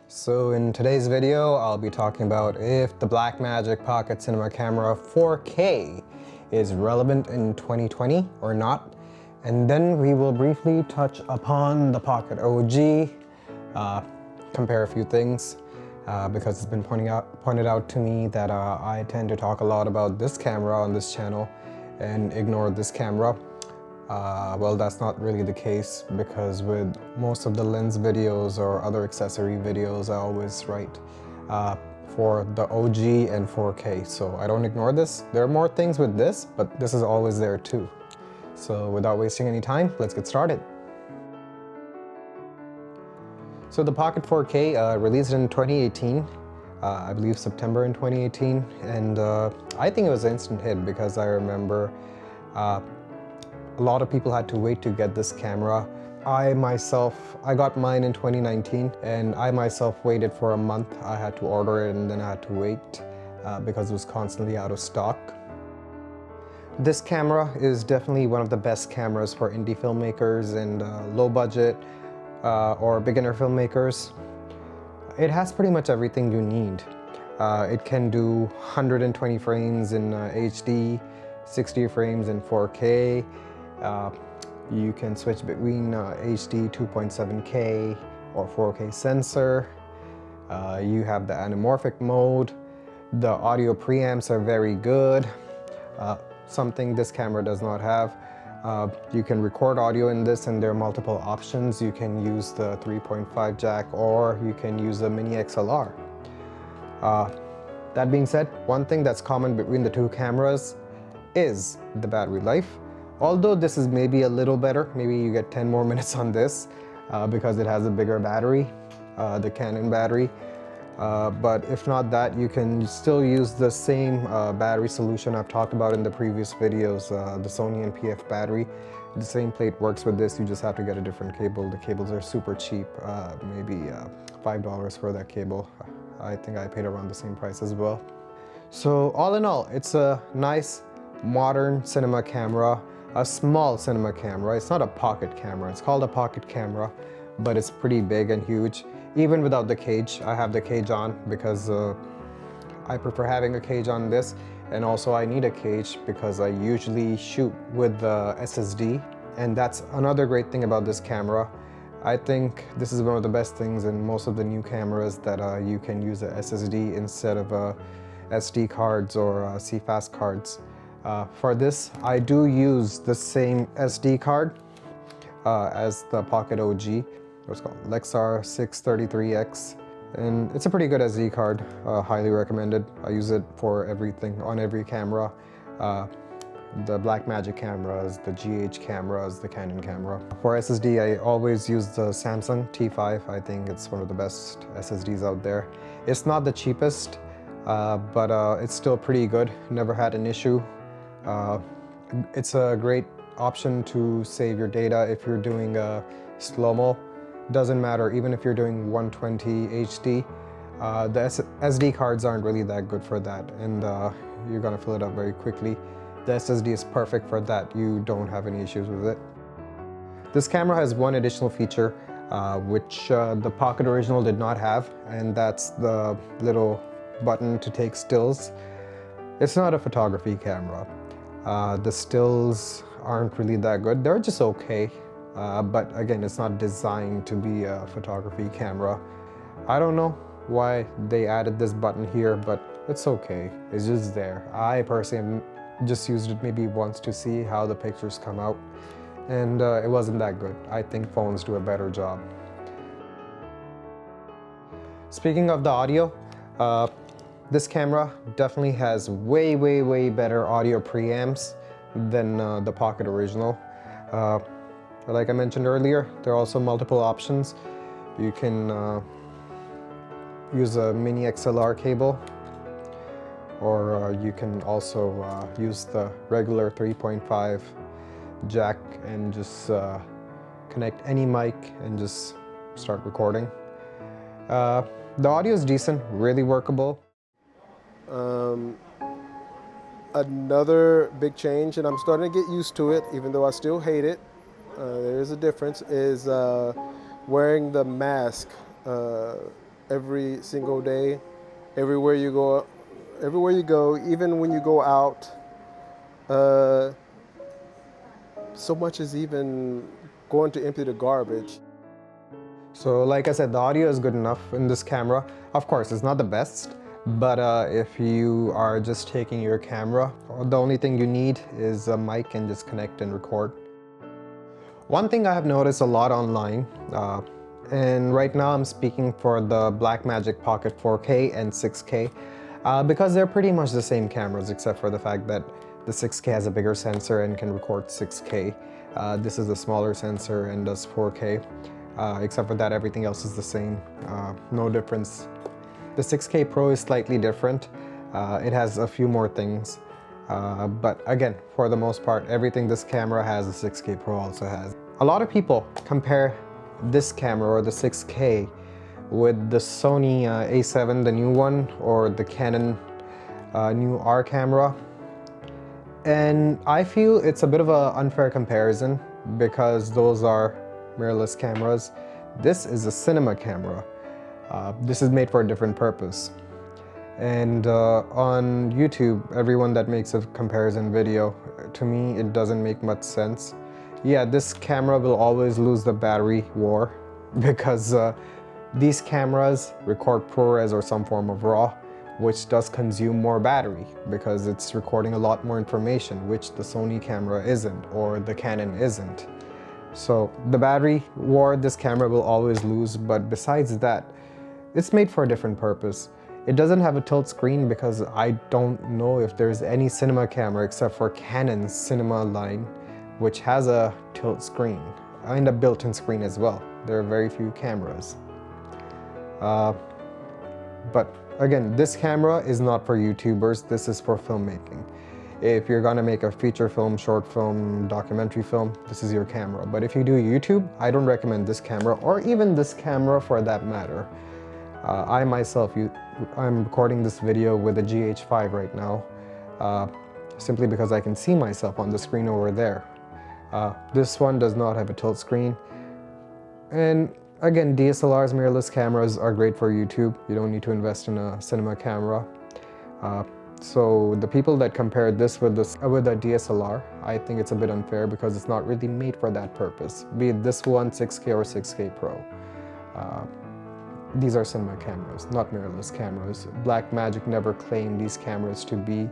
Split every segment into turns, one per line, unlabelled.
So in today's video, I'll be talking about if the Blackmagic Pocket Cinema Camera 4K is relevant in 2020 or not. And then we will briefly touch upon the Pocket OG, compare a few things, because it's been pointed out to me that I tend to talk a lot about this camera on this channel and ignore this camera. Well, that's not really the case, because with most of the lens videos or other accessory videos, I always write for the OG and 4K. So I don't ignore this. There are more things with this, but this is always there too. So without wasting any time, let's get started. So the Pocket 4K released in 2018, I believe September in 2018, and I think it was an instant hit because I remember a lot of people had to wait to get this camera. I got mine in 2019, and I myself waited for a month. I had to order it and then I had to wait because it was constantly out of stock. This camera is definitely one of the best cameras for indie filmmakers and low budget or beginner filmmakers. It has pretty much everything you need. It can do 120 frames in HD, 60 frames in 4K. You can switch between HD 2.7K or 4K sensor. You have the anamorphic mode. The audio preamps are very good. Something this camera does not have. You can record audio in this, and there are multiple options. You can use the 3.5 jack, or you can use a mini XLR. That being said, one thing that's common between the two cameras is the battery life. Although this is maybe a little better, maybe you get 10 more minutes on this because it has a bigger battery, the Canon battery. But if not that, you can still use the same battery solution I've talked about in the previous videos, the Sony NPF battery. The same plate works with this, you just have to get a different cable. The cables are super cheap, maybe $5 for that cable. I think I paid around the same price as well. So all in all, it's a nice modern cinema camera. A small cinema camera. It's not a pocket camera. It's called a pocket camera, but it's pretty big and huge. Even without the cage, I have the cage on because I prefer having a cage on this, and also I need a cage because I usually shoot with the SSD, and that's another great thing about this camera. I think this is one of the best things in most of the new cameras, that you can use a SSD instead of SD cards or CFast cards. For this, I do use the same SD card as the Pocket OG. What's called Lexar 633X, and it's a pretty good SD card. Highly recommended. I use it for everything on every camera. The Blackmagic cameras, the GH cameras, the Canon camera. For SSD, I always use the Samsung T5. I think it's one of the best SSDs out there. It's not the cheapest, but it's still pretty good. Never had an issue. It's a great option to save your data if you're doing slow-mo. Doesn't matter, even if you're doing 120 HD, the SD cards aren't really that good for that, and you're gonna fill it up very quickly. The SSD is perfect for that. You don't have any issues with it. This camera has one additional feature which the Pocket Original did not have, and that's the little button to take stills. It's not a photography camera. The stills aren't really that good. They're just okay, but again, it's not designed to be a photography camera. I don't know why they added this button here, but it's okay. It's just there. I personally just used it maybe once to see how the pictures come out, and it wasn't that good. I think phones do a better job. Speaking of the audio, this camera definitely has way better audio preamps than the Pocket Original. Like I mentioned earlier, there are also multiple options. You can use a mini XLR cable, or you can also use the regular 3.5 jack and just connect any mic and just start recording. The audio is decent, really workable.
Another big change, and I'm starting to get used to it, even though I still hate it. There is a difference, is wearing the mask every single day, everywhere you go, even when you go out. So much as even going to empty the garbage.
So like I said, the audio is good enough in this camera. Of course, it's not the best, but if you are just taking your camera, the only thing you need is a mic and just connect and record. One thing I have noticed a lot online, and right now I'm speaking for the Blackmagic Pocket 4K and 6K, because they're pretty much the same cameras except for the fact that the 6K has a bigger sensor and can record 6K. This is a smaller sensor and does 4K. Except for that, everything else is the same, no difference. The 6K Pro is slightly different. It has a few more things, but again, for the most part, everything this camera has, the 6K Pro also has. A lot of people compare this camera or the 6K with the Sony A7, the new one, or the Canon new R camera. And I feel it's a bit of an unfair comparison because those are mirrorless cameras. This is a cinema camera. This is made for a different purpose. And on YouTube, everyone that makes a comparison video, to me, it doesn't make much sense. Yeah, this camera will always lose the battery war because these cameras record ProRes or some form of RAW, which does consume more battery because it's recording a lot more information, which the Sony camera isn't or the Canon isn't. So the battery war this camera will always lose, but besides that, it's made for a different purpose. It doesn't have a tilt screen because I don't know if there's any cinema camera except for Canon's cinema line, which has a tilt screen and a built-in screen as well. There are very few cameras. But again, this camera is not for YouTubers, this is for filmmaking. If you're gonna make a feature film, short film, documentary film, this is your camera. But if you do YouTube, I don't recommend this camera or even this camera for that matter. I myself, I'm recording this video with a GH5 right now, simply because I can see myself on the screen over there. This one does not have a tilt screen. And again, DSLRs, mirrorless cameras are great for YouTube. You don't need to invest in a cinema camera. So the people that compare this with a DSLR, I think it's a bit unfair because it's not really made for that purpose. Be it this one, 6K or 6K Pro. These are cinema cameras, not mirrorless cameras. Blackmagic never claimed these cameras to be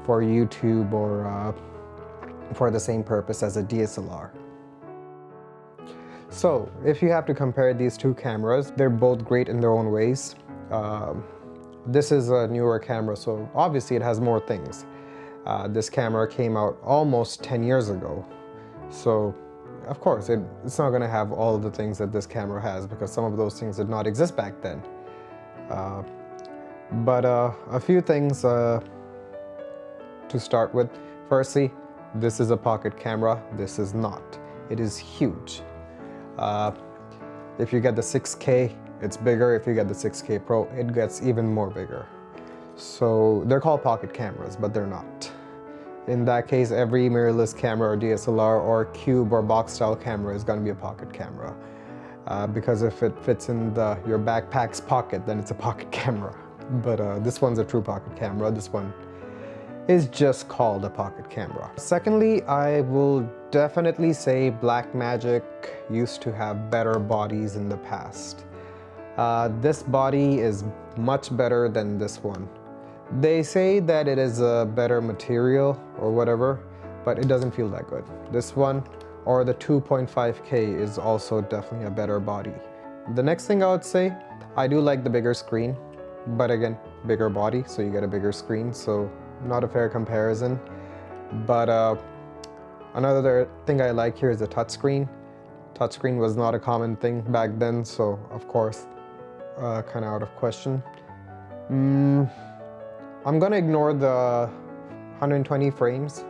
for YouTube or for the same purpose as a DSLR. So if you have to compare these two cameras, they're both great in their own ways. This is a newer camera, so obviously it has more things. This camera came out almost 10 years ago. So of course, it's not gonna have all the things that this camera has because some of those things did not exist back then. But a few things to start with. Firstly, this is a pocket camera. This is not. It is huge. If you get the 6K, it's bigger. If you get the 6K Pro, it gets even more bigger. So they're called pocket cameras, but they're not. In that case, every mirrorless camera or DSLR or cube or box style camera is going to be a pocket camera. Because if it fits in your backpack's pocket, then it's a pocket camera. But this one's a true pocket camera. This one is just called a pocket camera. Secondly, I will definitely say Blackmagic used to have better bodies in the past. This body is much better than this one. They say that it is a better material or whatever, but it doesn't feel that good. This one or the 2.5K is also definitely a better body. The next thing I would say, I do like the bigger screen, but again, bigger body, so you get a bigger screen, so not a fair comparison. But another thing I like here is the touchscreen. Touchscreen was not a common thing back then, so of course, kind of out of question. I'm gonna ignore the 120 frames.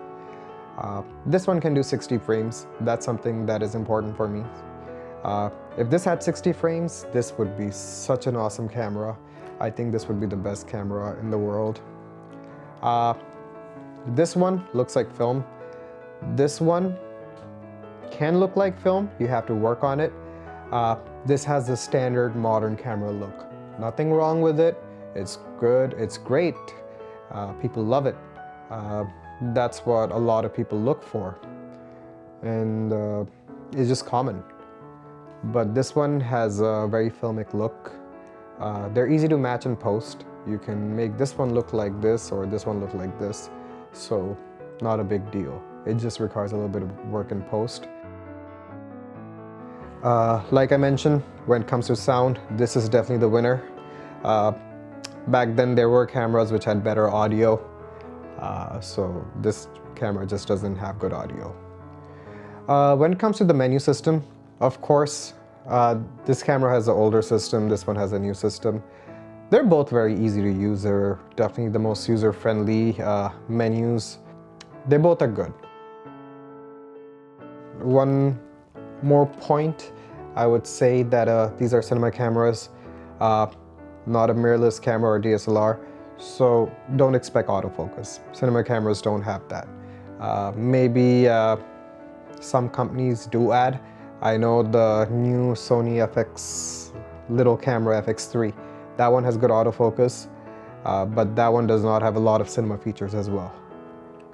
This one can do 60 frames. That's something that is important for me. If this had 60 frames, this would be such an awesome camera. I think this would be the best camera in the world. This one looks like film. This one can look like film. You have to work on it. This has the standard modern camera look. Nothing wrong with it. It's good, it's great. People love it. That's what a lot of people look for. And it's just common. But this one has a very filmic look. They're easy to match in post. You can make this one look like this or this one look like this. So not a big deal. It just requires a little bit of work in post. Like I mentioned, when it comes to sound, this is definitely the winner. Back then there were cameras which had better audio. So this camera just doesn't have good audio. When it comes to the menu system, of course, this camera has an older system, this one has a new system. They're both very easy to use. They're definitely the most user-friendly menus. They both are good. One more point, I would say that these are cinema cameras, not a mirrorless camera or DSLR, so don't expect autofocus. Cinema cameras don't have that. Maybe some companies do add. I know the new Sony FX little camera FX3, that one has good autofocus, but that one does not have a lot of cinema features as well.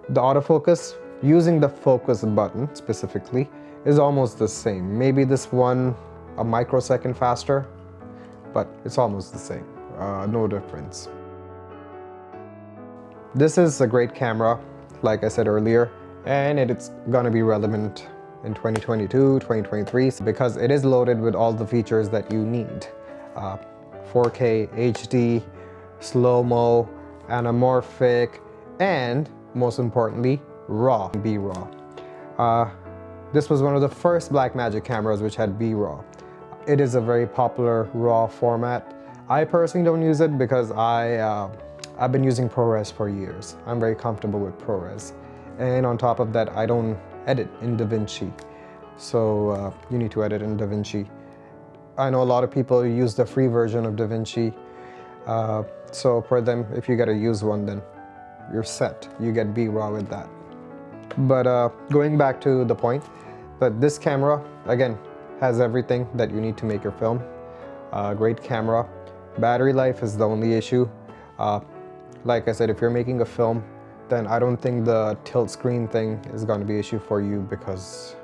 The autofocus, using the focus button specifically, is almost the same. Maybe this one a microsecond faster, but it's almost the same, no difference. This is a great camera, like I said earlier, and it's gonna be relevant in 2022, 2023, because it is loaded with all the features that you need. 4K, HD, slow-mo, anamorphic, and most importantly, RAW, B-RAW. This was one of the first Blackmagic cameras which had B-RAW. It is a very popular RAW format. I personally don't use it because I've been using ProRes for years. I'm very comfortable with ProRes. And on top of that, I don't edit in DaVinci. So you need to edit in DaVinci. I know a lot of people use the free version of DaVinci. So for them, if you get a used one, then you're set. You get B-RAW with that. But going back to the point, that this camera, again, has everything that you need to make your film. Great camera. Battery life is the only issue. Like I said, if you're making a film, then I don't think the tilt screen thing is going to be an issue for you, because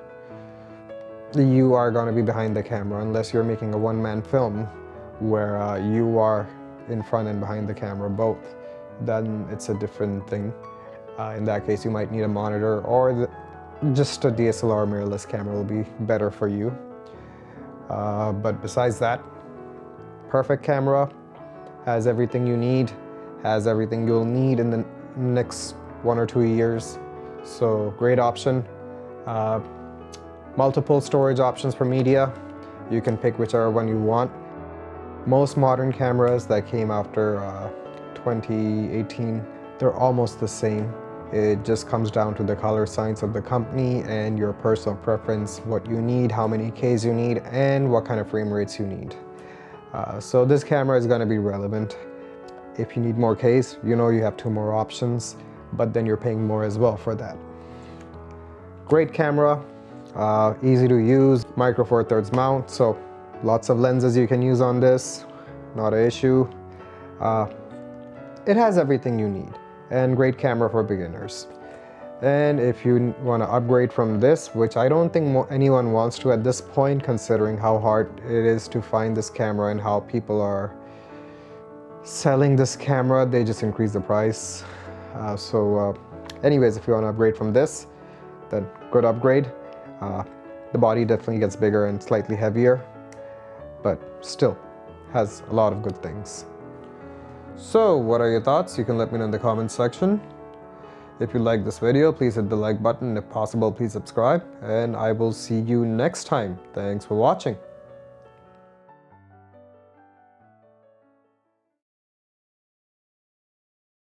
you are going to be behind the camera unless you're making a one-man film where you are in front and behind the camera both. Then it's a different thing. In that case, you might need a monitor, or just a DSLR mirrorless camera will be better for you. But besides that, perfect camera, has everything you need, has everything you'll need in the next 1 or 2 years. So great option. Multiple storage options for media. You can pick whichever one you want. Most modern cameras that came after 2018, they're almost the same. It just comes down to the color science of the company and your personal preference, what you need, how many Ks you need, and what kind of frame rates you need. So this camera is going to be relevant. If you need more Ks, you know you have 2 more options, but then you're paying more as well for that. Great camera, easy to use, micro Four Thirds mount, so lots of lenses you can use on this, not an issue. It has everything you need, and great camera for beginners. And if you want to upgrade from this, which I don't think anyone wants to at this point, considering how hard it is to find this camera and how people are selling this camera, they just increase the price. Anyways, if you want to upgrade from this, then good upgrade. The body definitely gets bigger and slightly heavier, but still has a lot of good things. So what are your thoughts? You can let me know in the comments section. If you like this video, please hit the like button. If possible, please subscribe, and I will see you next time. Thanks for watching.